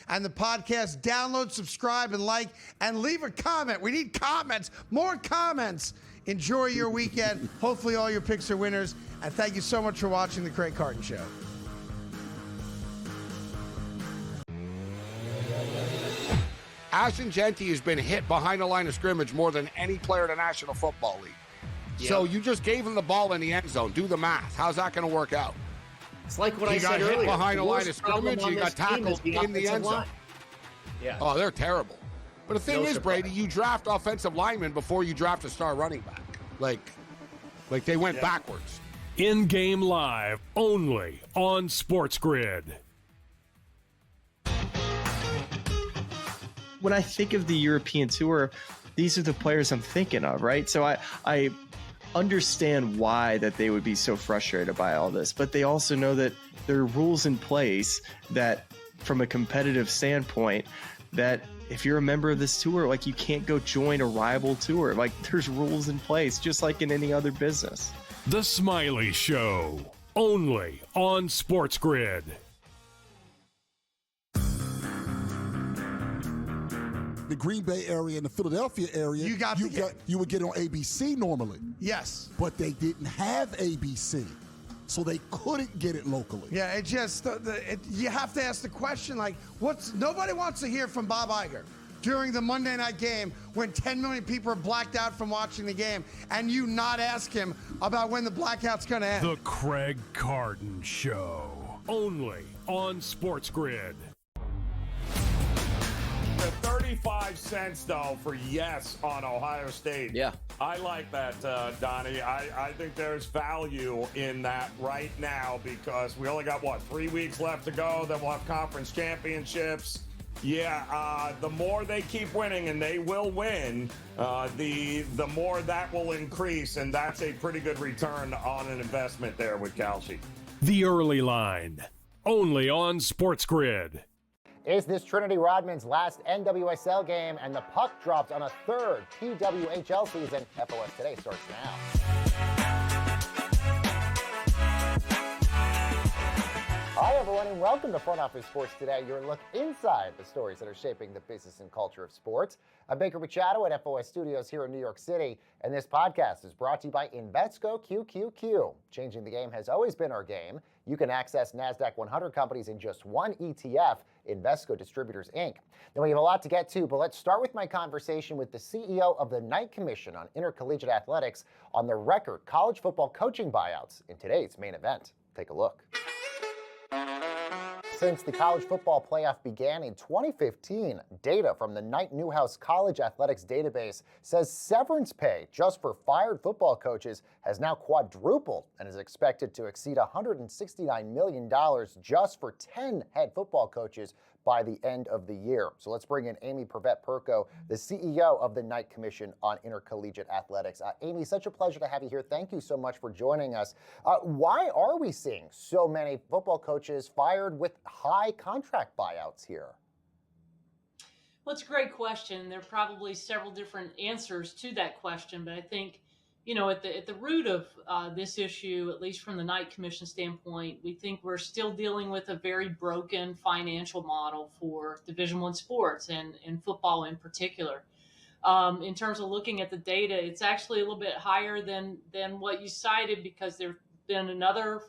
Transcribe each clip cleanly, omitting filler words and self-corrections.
and the podcast. Download, subscribe, and like, and leave a comment. We need comments, more comments. Enjoy your weekend. Hopefully all your picks are winners. And thank you so much for watching The Craig Carton Show. Ashton Genty has been hit behind the line of scrimmage more than any player in the National Football League. Yep. So you just gave him the ball in the end zone. Do the math. How's that going to work out? It's like what I said earlier. He got hit behind the line of scrimmage. He got tackled in the end zone. Yeah. Oh, they're terrible. But the thing is, Brady, you draft offensive linemen before you draft a star running back. Like they went backwards. In-game live, only on SportsGrid. When I think of the European Tour, these are the players I'm thinking of, right? So I understand why that they would be so frustrated by all this, but they also know that there are rules in place that, from a competitive standpoint, that if you're a member of this tour, like, you can't go join a rival tour. Like, there's rules in place, just like in any other business. The Smiley Show, only on SportsGrid. The Green Bay area and the Philadelphia area, you would get on ABC normally. Yes. But they didn't have ABC, so they couldn't get it locally. Yeah, it just, you have to ask the question, like, nobody wants to hear from Bob Iger during the Monday night game when 10 million people are blacked out from watching the game, and you not ask him about when the blackout's going to end. The Craig Carton Show, only on SportsGrid. The 35 cents, though, for yes on Ohio State. Yeah. I like that, Donnie. I think there's value in that right now because we only got, 3 weeks left to go. Then we'll have conference championships. Yeah, the more they keep winning, and they will win, the more that will increase, and that's a pretty good return on an investment there with Kalshi. The Early Line, only on SportsGrid. Is this Trinity Rodman's last NWSL game, and the puck drops on a third PWHL season? FOS Today starts now. Hi, everyone, and welcome to Front Office Sports Today, your look inside the stories that are shaping the business and culture of sports. I'm Baker Machado at FOS Studios here in New York City, and this podcast is brought to you by Invesco QQQ. Changing the game has always been our game. You can access NASDAQ 100 companies in just one ETF, Invesco Distributors, Inc. Now, we have a lot to get to, but let's start with my conversation with the CEO of the Knight Commission on Intercollegiate Athletics on the record college football coaching buyouts in today's main event. Take a look. Since the college football playoff began in 2015, data from the Knight Newhouse College Athletics database says severance pay just for fired football coaches has now quadrupled and is expected to exceed $169 million just for 10 head football coaches by the end of the year. So let's bring in Amy Pervet-Perko, the CEO of the Knight Commission on Intercollegiate Athletics. Amy, such a pleasure to have you here. Thank you so much for joining us. Why are we seeing so many football coaches fired with high contract buyouts here? Well, it's a great question. There are probably several different answers to that question, but I think, at the root of this issue, at least from the Knight Commission standpoint, we think we're still dealing with a very broken financial model for Division I sports and football in particular. In terms of looking at the data, it's actually a little bit higher than what you cited because there's been another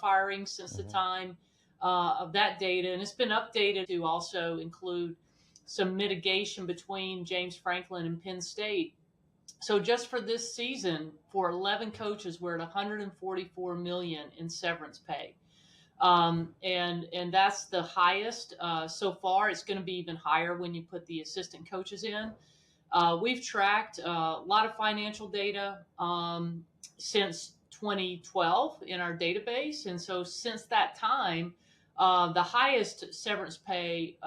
firing since the time of that data, and it's been updated to also include some mitigation between James Franklin and Penn State. So just for this season, for 11 coaches, we're at $144 million in severance pay. And that's the highest so far. It's going to be even higher when you put the assistant coaches in. We've tracked a lot of financial data since 2012 in our database. And so since that time, the highest severance pay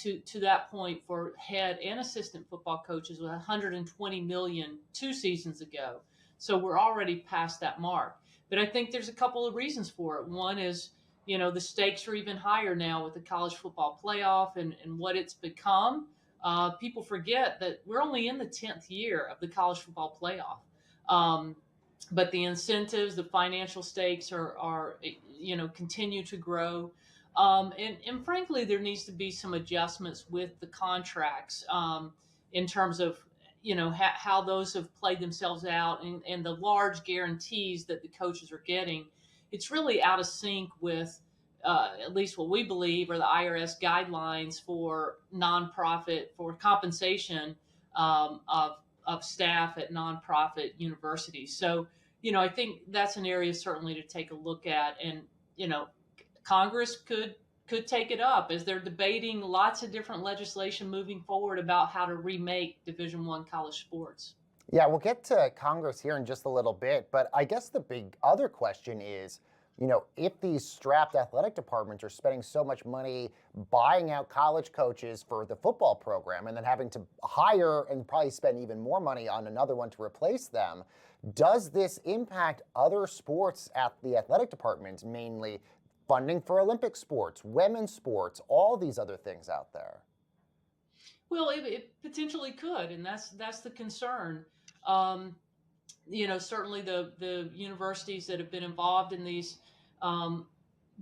to that point for head and assistant football coaches was $120 million 2 seasons ago. So we're already past that mark. But I think there's a couple of reasons for it. One is, the stakes are even higher now with the college football playoff and what it's become. People forget that we're only in the 10th year of the college football playoff. But the incentives, the financial stakes are continue to grow. And frankly, there needs to be some adjustments with the contracts in terms of how those have played themselves out and the large guarantees that the coaches are getting. It's really out of sync with at least what we believe are the IRS guidelines for nonprofit for compensation of staff at nonprofit universities. So I think that's an area certainly to take a look at, and Congress could take it up as they're debating lots of different legislation moving forward about how to remake Division I college sports. Yeah, we'll get to Congress here in just a little bit, but I guess the big other question is, if these strapped athletic departments are spending so much money buying out college coaches for the football program and then having to hire and probably spend even more money on another one to replace them, does this impact other sports at the athletic departments, mainly funding for Olympic sports, women's sports, all these other things out there? Well, it potentially could, and that's the concern. Certainly the universities that have been involved in these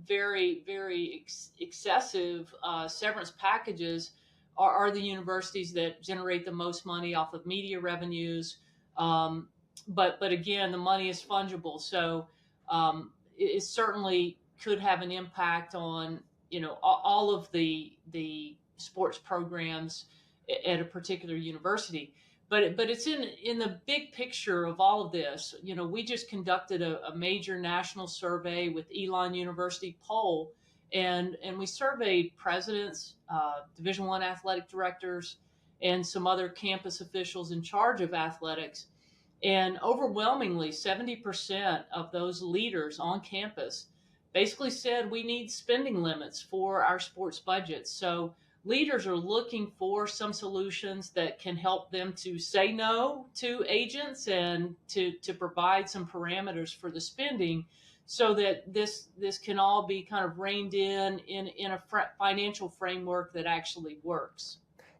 very, very excessive severance packages are the universities that generate the most money off of media revenues. But again, the money is fungible, so it certainly could have an impact on all of the sports programs at a particular university. But it's in the big picture of all of this. We just conducted a major national survey with Elon University poll, and we surveyed presidents, Division I athletic directors, and some other campus officials in charge of athletics. And overwhelmingly, 70% of those leaders on campus basically said we need spending limits for our sports budgets. So leaders are looking for some solutions that can help them to say no to agents and to provide some parameters for the spending so that this can all be kind of reined in a financial framework that actually works.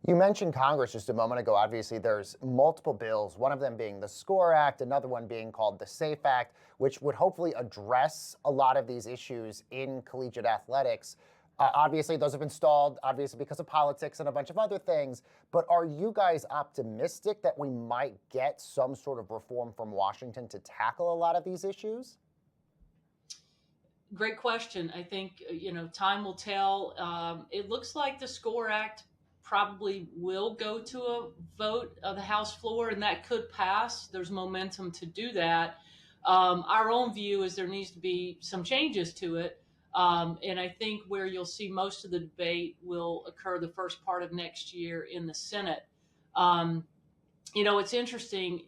You mentioned Congress just a moment ago. Obviously, there's multiple bills, one of them being the SCORE Act, another one being called the SAFE Act, which would hopefully address a lot of these issues in collegiate athletics. Obviously, those have been stalled, obviously, because of politics and a bunch of other things. But are you guys optimistic that we might get some sort of reform from Washington to tackle a lot of these issues? Great question. I think, time will tell. It looks like the SCORE Act probably will go to a vote of the House floor, and that could pass. There's momentum to do that. Our own view is there needs to be some changes to it. And I think where you'll see most of the debate will occur the first part of next year in the Senate. It's interesting.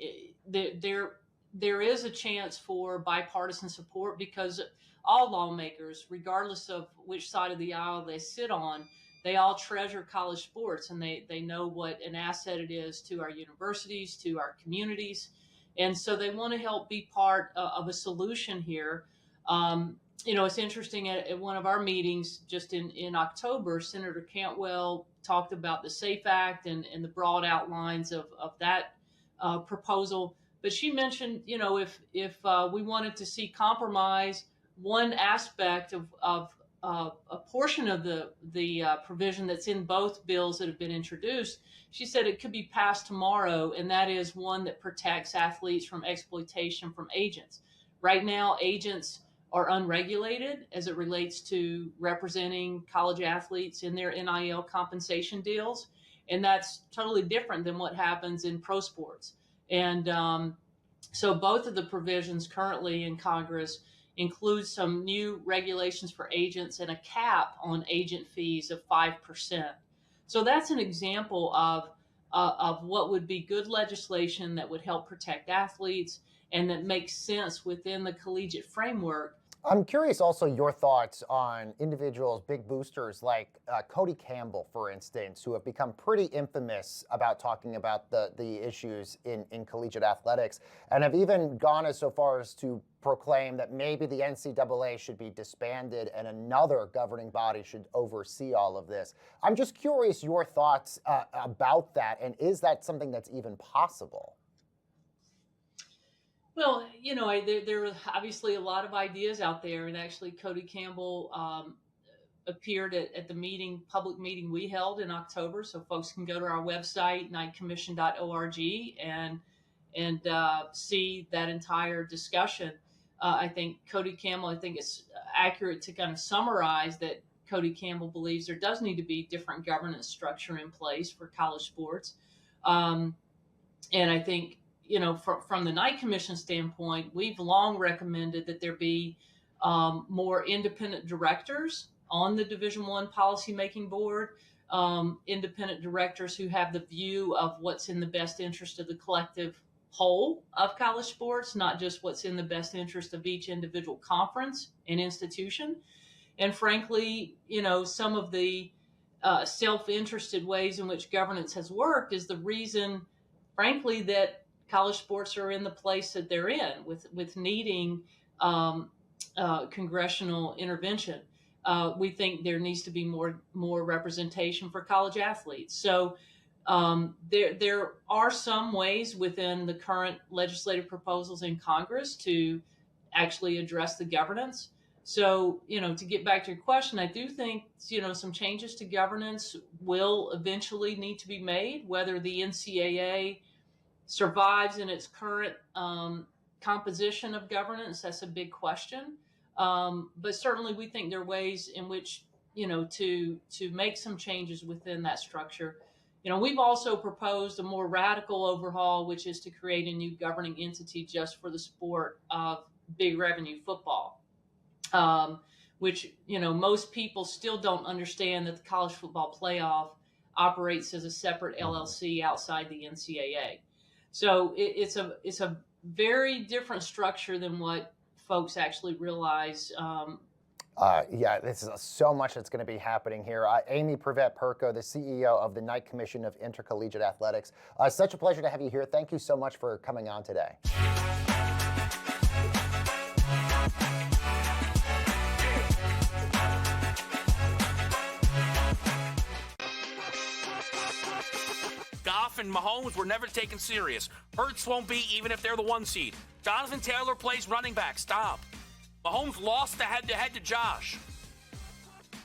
There is a chance for bipartisan support because all lawmakers, regardless of which side of the aisle they sit on, they all treasure college sports, and they know what an asset it is to our universities, to our communities. And so they want to help be part of a solution here. It's interesting at one of our meetings just in October, Senator Cantwell talked about the SAFE Act and the broad outlines of that proposal. But she mentioned, if we wanted to see compromise, one aspect of a portion of the provision that's in both bills that have been introduced, she said it could be passed tomorrow, and that is one that protects athletes from exploitation from agents. Right now, agents are unregulated as it relates to representing college athletes in their NIL compensation deals, and that's totally different than what happens in pro sports. And so both of the provisions currently in Congress include some new regulations for agents and a cap on agent fees of 5%. So that's an example of what would be good legislation that would help protect athletes and that makes sense within the collegiate framework. I'm curious also your thoughts on individuals, big boosters like Cody Campbell, for instance, who have become pretty infamous about talking about the issues in collegiate athletics and have even gone as so far as to proclaim that maybe the NCAA should be disbanded and another governing body should oversee all of this. I'm just curious your thoughts about that, and is that something that's even possible? Well, there are obviously a lot of ideas out there, and actually Cody Campbell appeared at the public meeting we held in October. So folks can go to our website, nightcommission.org, and see that entire discussion. I think Cody Campbell, I think it's accurate to kind of summarize that Cody Campbell believes there does need to be different governance structure in place for college sports. And I think, from the Knight Commission standpoint, we've long recommended that there be more independent directors on the Division I policymaking board, independent directors who have the view of what's in the best interest of the collective whole of college sports, not just what's in the best interest of each individual conference and institution. And frankly, some of the self-interested ways in which governance has worked is the reason, frankly, that college sports are in the place that they're in, with needing congressional intervention. We think there needs to be more representation for college athletes. So there are some ways within the current legislative proposals in Congress to actually address the governance. So, to get back to your question, I do think, some changes to governance will eventually need to be made. Whether the NCAA survives in its current composition of governance, that's a big question. But certainly we think there are ways in which, to make some changes within that structure. We've also proposed a more radical overhaul, which is to create a new governing entity just for the sport of big revenue football, which, most people still don't understand that the college football playoff operates as a separate LLC outside the NCAA. So it's a very different structure than what folks actually realize. Yeah, this is so much that's going to be happening here. Amy Prevette-Perko, the CEO of the Knight Commission of Intercollegiate Athletics. Such a pleasure to have you here. Thank you so much for coming on today. Goff and Mahomes were never taken serious. Hurts won't be, even if they're the 1 seed. Jonathan Taylor plays running back. Stop. Mahomes lost the head-to-head to Josh.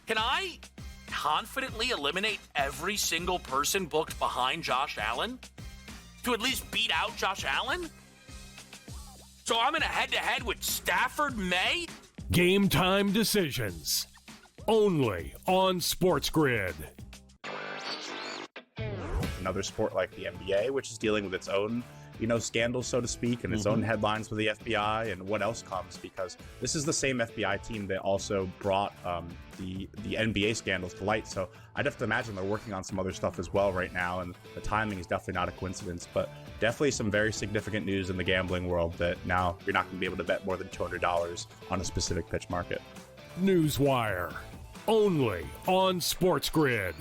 Can I confidently eliminate every single person booked behind Josh Allen to at least beat out Josh Allen? So I'm in a head-to-head with Stafford May? Game time decisions. Only on SportsGrid. Another sport like the NBA, which is dealing with its own, scandals, so to speak, and its own headlines with the FBI and what else comes, because this is the same FBI team that also brought the NBA scandals to light. So I'd have to imagine they're working on some other stuff as well right now, and the timing is definitely not a coincidence, but definitely some very significant news in the gambling world that now you're not going to be able to bet more than $200 on a specific pitch market. Newswire. Only on SportsGrid.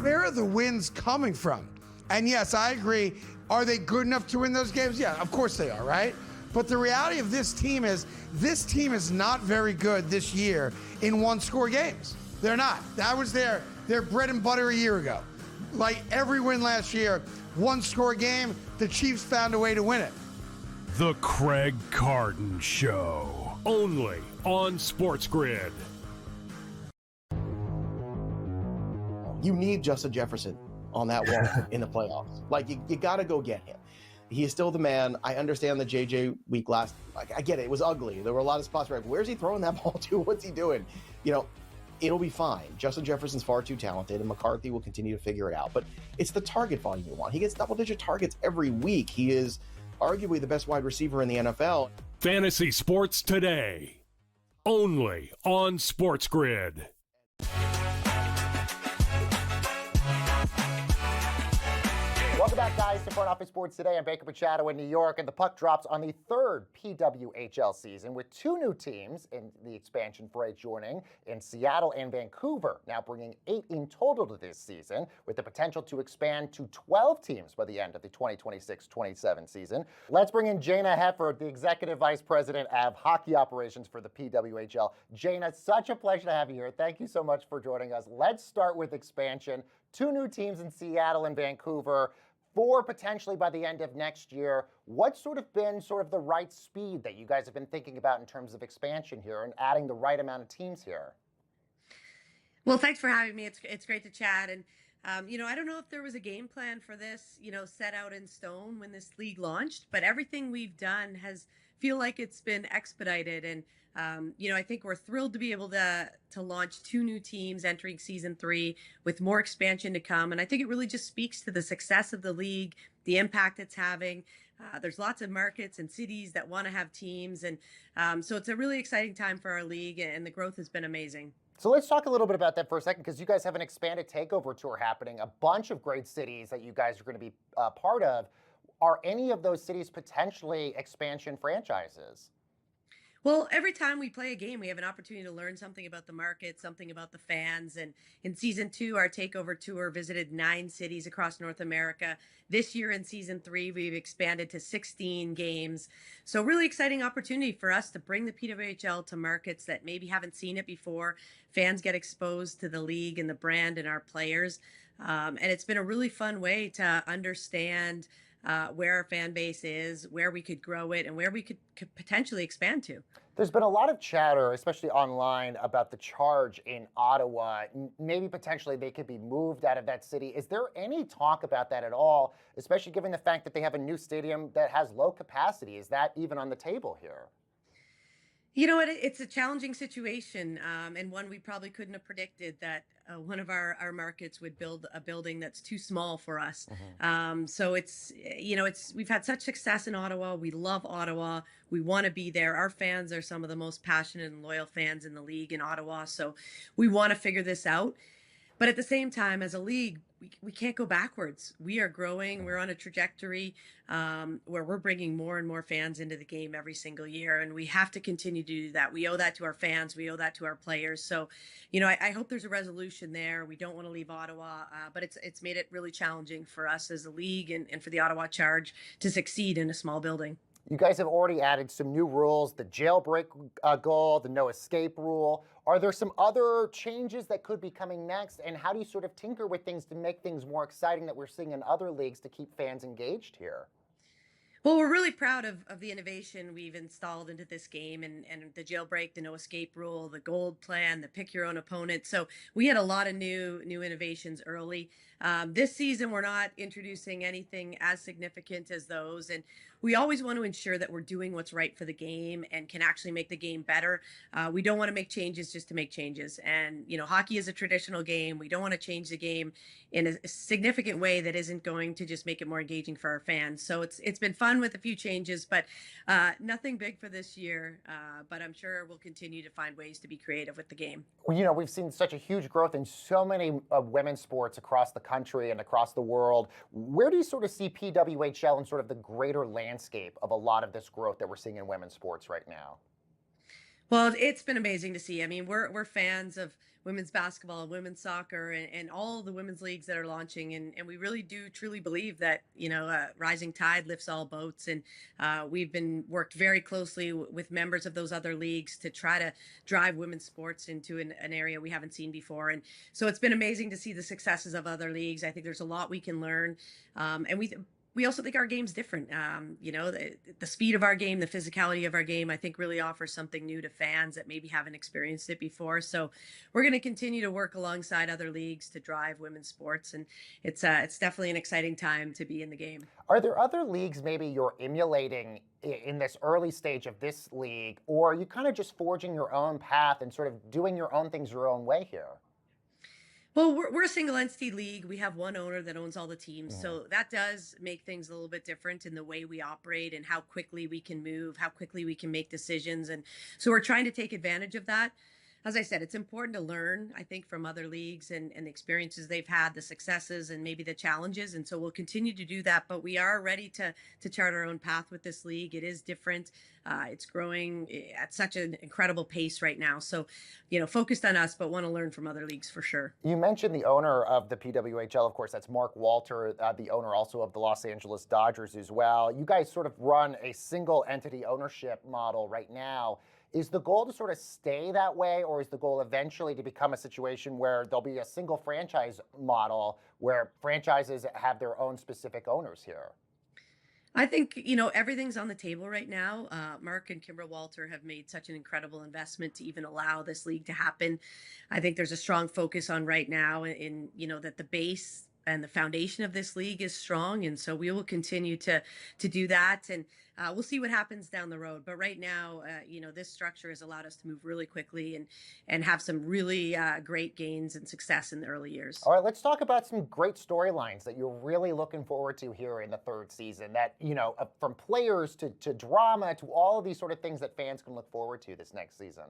Where are the wins coming from? And yes, I agree. Are they good enough to win those games? Yeah, of course they are, right? But the reality of this team is not very good this year in one-score games. They're not. That was their bread and butter a year ago. Like every win last year, one-score game, the Chiefs found a way to win it. The Craig Carton Show. Only on SportsGrid. You need Justin Jefferson on that wall in the playoffs. Like, you got to go get him. He is still the man. I understand the JJ week last. I get it. It was ugly. There were a lot of spots where, where's he throwing that ball to? What's he doing? It'll be fine. Justin Jefferson's far too talented, and McCarthy will continue to figure it out. But it's the target volume you want. He gets double-digit targets every week. He is arguably the best wide receiver in the NFL. Fantasy Sports Today. Only on SportsGrid. Welcome back, guys, to Front Office Sports Today. I'm Baker Machado in New York, and the puck drops on the third PWHL season with two new teams in the expansion fray joining in Seattle and Vancouver, now bringing 8 in total to this season, with the potential to expand to 12 teams by the end of the 2026-27 season. Let's bring in Jana Hefford, the Executive Vice President of Hockey Operations for the PWHL. Jana, such a pleasure to have you here. Thank you so much for joining us. Let's start with expansion. 2 new teams in Seattle and Vancouver. 4 potentially by the end of next year. What's sort of been the right speed that you guys have been thinking about in terms of expansion here and adding the right amount of teams here? Well, thanks for having me. It's great to chat. And, I don't know if there was a game plan for this, set out in stone when this league launched, but everything we've done feel like it's been expedited. And, I think we're thrilled to be able to launch 2 new teams entering season 3 with more expansion to come. And I think it really just speaks to the success of the league, the impact it's having. There's lots of markets and cities that want to have teams. And so it's a really exciting time for our league, and the growth has been amazing. So let's talk a little bit about that for a second, because you guys have an expanded takeover tour happening, a bunch of great cities that you guys are going to be part of. Are any of those cities potentially expansion franchises? Well, every time we play a game, we have an opportunity to learn something about the market, something about the fans. And in season 2, our takeover tour visited 9 cities across North America. This year in season 3, we've expanded to 16 games. So really exciting opportunity for us to bring the PWHL to markets that maybe haven't seen it before. Fans get exposed to the league and the brand and our players. And it's been a really fun way to understand where our fan base is, where we could grow it, and where we could potentially expand to. There's been a lot of chatter, especially online, about the Charge in Ottawa. Maybe potentially they could be moved out of that city. Is there any talk about that at all, especially given the fact that they have a new stadium that has low capacity? Is that even on the table here? You know what? It's a challenging situation, and one we probably couldn't have predicted, that one of our markets would build a building that's too small for us. So we've had such success in Ottawa. We love Ottawa. We want to be there. Our fans are some of the most passionate and loyal fans in the league in Ottawa. So we want to figure this out. But at the same time, as a league, we can't go backwards. We are growing. We're on a trajectory where we're bringing more and more fans into the game every single year, and we have to continue to do that. We owe that to our fans. We owe that to our players. So, I hope there's a resolution there. We don't want to leave Ottawa, but it's made it really challenging for us as a league and for the Ottawa Charge to succeed in a small building. You guys have already added some new rules, the jailbreak goal, the no escape rule. Are there some other changes that could be coming next? And how do you sort of tinker with things to make things more exciting that we're seeing in other leagues to keep fans engaged here? Well, we're really proud of the innovation we've installed into this game, and the jailbreak, the no escape rule, the gold plan, the pick your own opponent. So we had a lot of new innovations early. This season, we're not introducing anything as significant as those. And we always want to ensure that we're doing what's right for the game and can actually make the game better. We don't want to make changes just to make changes. And, hockey is a traditional game. We don't want to change the game in a significant way that isn't going to just make it more engaging for our fans. So it's been fun with a few changes, but nothing big for this year. But I'm sure we'll continue to find ways to be creative with the game. Well, we've seen such a huge growth in so many women's sports across the country and across the world. Where do you sort of see PWHL in sort of the greater landscape of a lot of this growth that we're seeing in women's sports right now? Well, it's been amazing to see. I mean, we're fans of women's basketball, women's soccer, and all the women's leagues that are launching. And we really do truly believe that, rising tide lifts all boats. And we've been worked very closely with members of those other leagues to try to drive women's sports into an area we haven't seen before. And so it's been amazing to see the successes of other leagues. I think there's a lot we can learn. And we also think our game's different. The speed of our game, the physicality of our game, I think really offers something new to fans that maybe haven't experienced it before. So we're going to continue to work alongside other leagues to drive women's sports. And it's definitely an exciting time to be in the game. Are there other leagues maybe you're emulating in this early stage of this league, or are you kind of just forging your own path and sort of doing your own things your own way here? Well, we're a single entity league. We have one owner that owns all the teams. So that does make things a little bit different in the way we operate and how quickly we can move, how quickly we can make decisions. And so we're trying to take advantage of that. As I said, it's important to learn, I think, from other leagues and the experiences they've had, the successes and maybe the challenges. And so we'll continue to do that. But we are ready to chart our own path with this league. It is different. It's growing at such an incredible pace right now. So, focused on us, but want to learn from other leagues for sure. You mentioned the owner of the PWHL, of course, that's Mark Walter, the owner also of the Los Angeles Dodgers as well. You guys sort of run a single entity ownership model right now. Is the goal to sort of stay that way, or is the goal eventually to become a situation where there'll be a single franchise model where franchises have their own specific owners here? I think, everything's on the table right now. Mark and Kimbra Walter have made such an incredible investment to even allow this league to happen. I think there's a strong focus on right now that the base and the foundation of this league is strong. And so we will continue to do that. And we'll see what happens down the road. But right now, this structure has allowed us to move really quickly and have some really great gains and success in the early years. All right, let's talk about some great storylines that you're really looking forward to here in the third season. That, from players to drama to all of these sort of things that fans can look forward to this next season.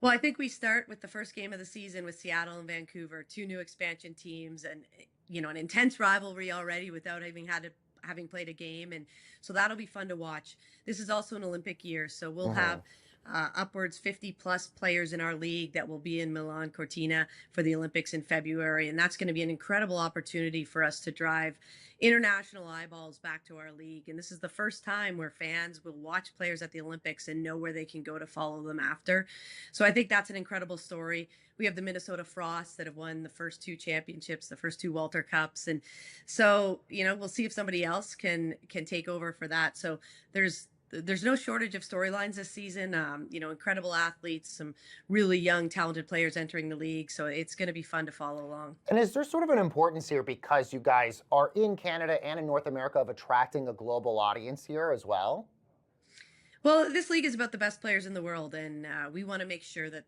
Well, I think we start with the first game of the season with Seattle and Vancouver, two new expansion teams, and an intense rivalry already without having played a game, and so that'll be fun to watch. This is also an Olympic year, so we'll have upwards 50 plus players in our league that will be in Milan Cortina for the Olympics in February, and that's going to be an incredible opportunity for us to drive international eyeballs back to our league. And this is the first time where fans will watch players at the Olympics and know where they can go to follow them after. So I think that's an incredible story. We have the Minnesota Frost that have won the first two championships, the first two Walter Cups. And so, we'll see if somebody else can take over for that. So there's no shortage of storylines this season. Incredible athletes, some really young, talented players entering the league. So it's going to be fun to follow along. And is there sort of an importance here, because you guys are in Canada and in North America, of attracting a global audience here as well? Well, this league is about the best players in the world, and we want to make sure that,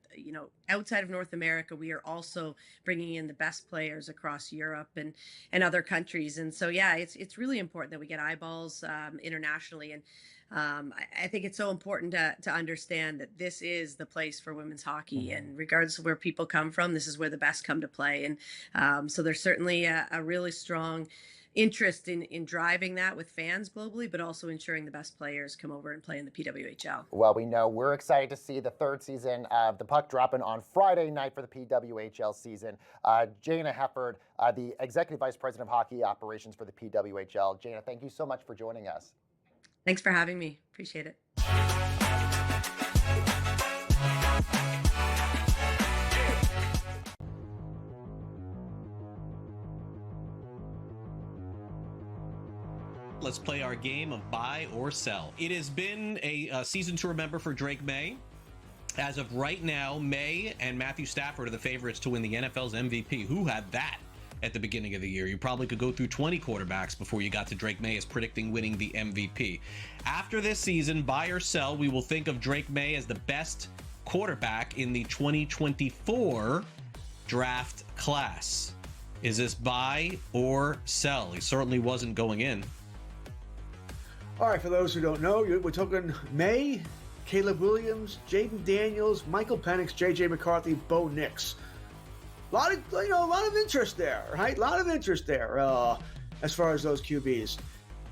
outside of North America, we are also bringing in the best players across Europe and other countries. And so, yeah, it's really important that we get eyeballs internationally. And I think it's so important to understand that this is the place for women's hockey, and regardless of where people come from, this is where the best come to play. And so there's certainly a really strong interest in driving that with fans globally, but also ensuring the best players come over and play in the PWHL. Well, we know we're excited to see the third season of the puck dropping on Friday night for the PWHL season. Jana Hefford, the Executive Vice President of Hockey Operations for the PWHL. Jana, thank you so much for joining us. Thanks for having me. Appreciate it. Let's play our game of buy or sell. It has been a season to remember for Drake May. As of right now, May and Matthew Stafford are the favorites to win the NFL's MVP. Who had that at the beginning of the year? You probably could go through 20 quarterbacks before you got to Drake May as predicting winning the MVP. After this season, buy or sell, we will think of Drake May as the best quarterback in the 2024 draft class. Is this buy or sell? He certainly wasn't going in. All right, for those who don't know, we're talking May, Caleb Williams, Jaden Daniels, Michael Penix, J.J. McCarthy, Bo Nix. A lot of interest there, right? A lot of interest there as far as those QBs.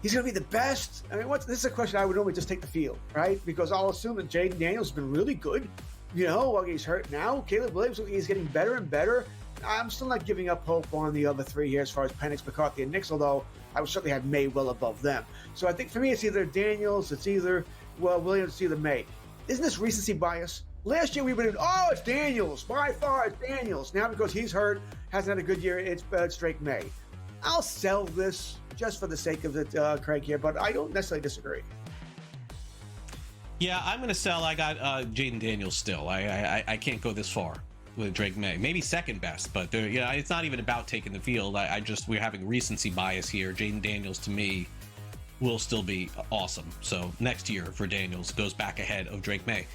He's going to be the best. I mean, this is a question I would normally just take the field, right? Because I'll assume that Jaden Daniels has been really good. While he's hurt now. Caleb Williams, he's getting better and better. I'm still not giving up hope on the other three here as far as Penix, McCarthy, and Nix, although I would certainly have May well above them. So I think for me, it's either Daniels, it's either, Williams, it's either May. Isn't this recency bias? Last year we went in, it's Daniels. By far, it's Daniels. Now because he's hurt, hasn't had a good year, it's Drake May. I'll sell this just for the sake of it, Craig, here, but I don't necessarily disagree. Yeah, I'm going to sell. I got Jaden Daniels still. I can't go this far with Drake May. Maybe second best, but it's not even about taking the field. We're having recency bias here. Jaden Daniels, to me, will still be awesome. So next year for Daniels goes back ahead of Drake May.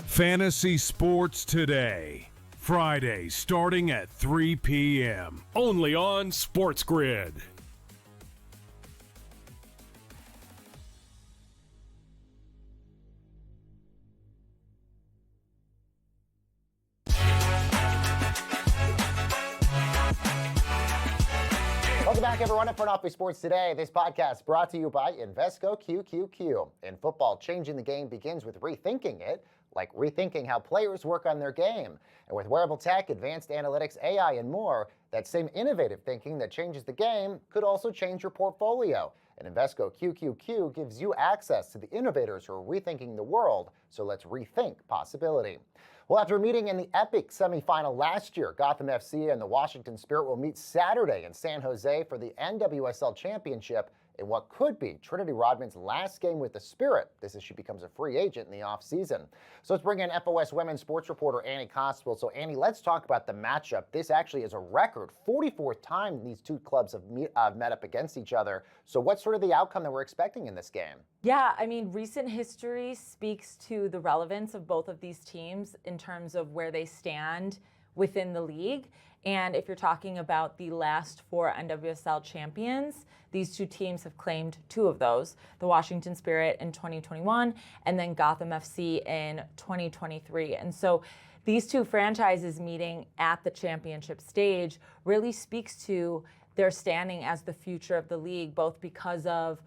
Fantasy Sports Today, Friday starting at 3 p.m. only on SportsGrid. Welcome back, everyone, to Front Office Sports Today. This podcast brought to you by Invesco QQQ. In football, changing the game begins with rethinking it, like rethinking how players work on their game. And with wearable tech, advanced analytics, AI, and more, that same innovative thinking that changes the game could also change your portfolio. And Invesco QQQ gives you access to the innovators who are rethinking the world, so let's rethink possibility. Well, after meeting in the epic semifinal last year, Gotham FC and the Washington Spirit will meet Saturday in San Jose for the NWSL Championship in what could be Trinity Rodman's last game with the Spirit. This as she becomes a free agent in the offseason. So let's bring in FOS women's sports reporter Annie Constable. So Annie, let's talk about the matchup. This actually is a record 44th time these two clubs have met up against each other. So what's sort of the outcome that we're expecting in this game? Yeah, I mean, recent history speaks to the relevance of both of these teams in terms of where they stand within the league. And if you're talking about the last 4 NWSL champions, these two teams have claimed 2 of those, the Washington Spirit in 2021 and then Gotham FC in 2023. And so these two franchises meeting at the championship stage really speaks to their standing as the future of the league, both because of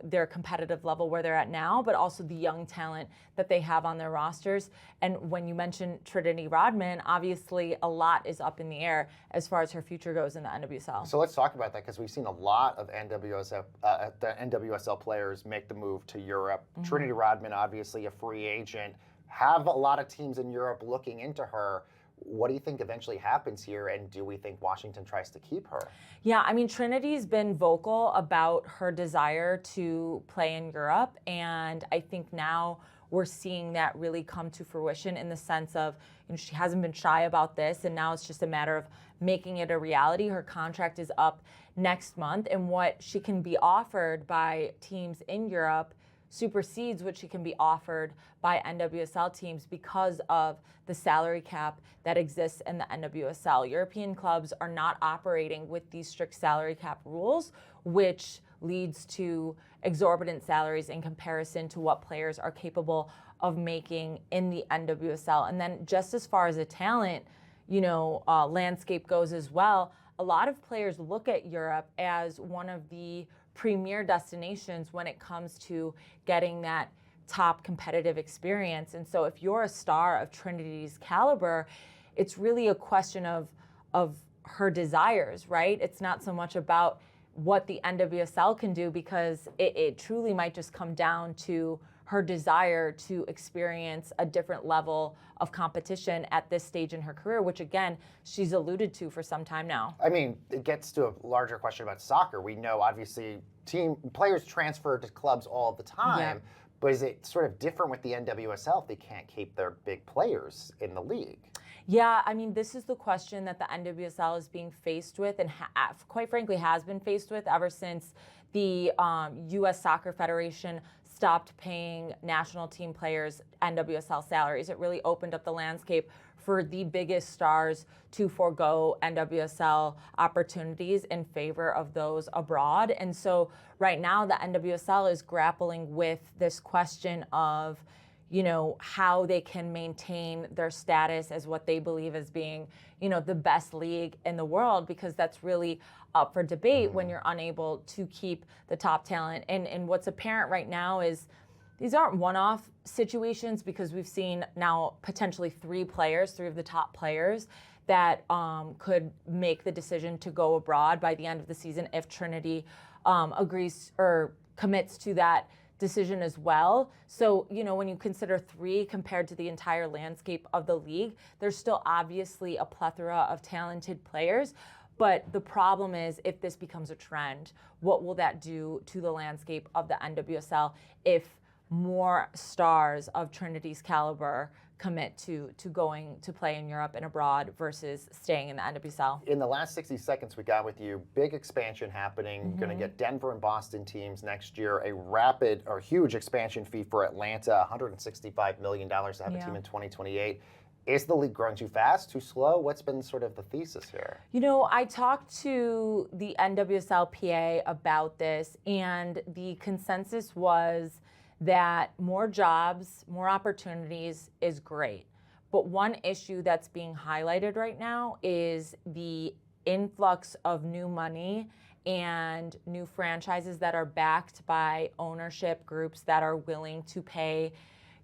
their competitive level where they're at now, but also the young talent that they have on their rosters. And when you mention Trinity Rodman, obviously a lot is up in the air as far as her future goes in the NWSL. So let's talk about that, because we've seen a lot of the NWSL players make the move to Europe. Mm-hmm. Trinity Rodman, obviously a free agent, have a lot of teams in Europe looking into her. What do you think eventually happens here, and do we think Washington tries to keep her? Yeah, I mean, Trinity's been vocal about her desire to play in Europe, and I think now we're seeing that really come to fruition in the sense of, she hasn't been shy about this, and now it's just a matter of making it a reality. Her contract is up next month, and what she can be offered by teams in Europe supersedes what she can be offered by NWSL teams because of the salary cap that exists in the NWSL. European clubs are not operating with these strict salary cap rules, which leads to exorbitant salaries in comparison to what players are capable of making in the NWSL. And then just as far as the talent, landscape goes as well, a lot of players look at Europe as one of the premier destinations when it comes to getting that top competitive experience. And so if you're a star of Trinity's caliber, it's really a question of her desires, right? It's not so much about what the NWSL can do, because it truly might just come down to her desire to experience a different level of competition at this stage in her career, which again, she's alluded to for some time now. I mean, it gets to a larger question about soccer. We know obviously players transfer to clubs all the time, but is it sort of different with the NWSL if they can't keep their big players in the league? Yeah, I mean, this is the question that the NWSL is being faced with, and quite frankly has been faced with ever since the U.S. Soccer Federation stopped paying national team players NWSL salaries. It really opened up the landscape for the biggest stars to forego NWSL opportunities in favor of those abroad. And so right now the NWSL is grappling with this question of, how they can maintain their status as what they believe as being, the best league in the world, because that's really up for debate when you're unable to keep the top talent. And what's apparent right now is these aren't one-off situations, because we've seen now potentially 3 of the top players that could make the decision to go abroad by the end of the season if Trinity agrees or commits to that decision as well. So, when you consider 3 compared to the entire landscape of the league, there's still obviously a plethora of talented players. But the problem is, if this becomes a trend, what will that do to the landscape of the NWSL if more stars of Trinity's caliber commit to going to play in Europe and abroad versus staying in the NWSL? In the last 60 seconds we got with you, big expansion happening. Going to get Denver and Boston teams next year, a huge expansion fee for Atlanta, $165 million to have a team in 2028. Is the league growing too fast, too slow? What's been sort of the thesis here? I talked to the NWSLPA about this, and the consensus was that more jobs, more opportunities is great. But one issue that's being highlighted right now is the influx of new money and new franchises that are backed by ownership groups that are willing to pay,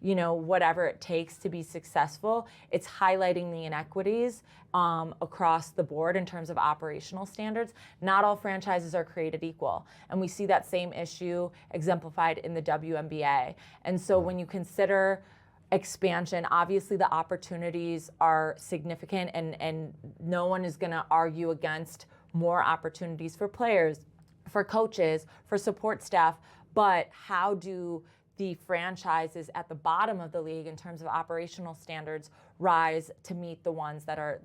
whatever it takes to be successful. It's highlighting the inequities across the board in terms of operational standards. Not all franchises are created equal. And we see that same issue exemplified in the WNBA. And so when you consider expansion, obviously the opportunities are significant, and no one is going to argue against more opportunities for players, for coaches, for support staff. But how do the franchises at the bottom of the league in terms of operational standards rise to meet the ones that are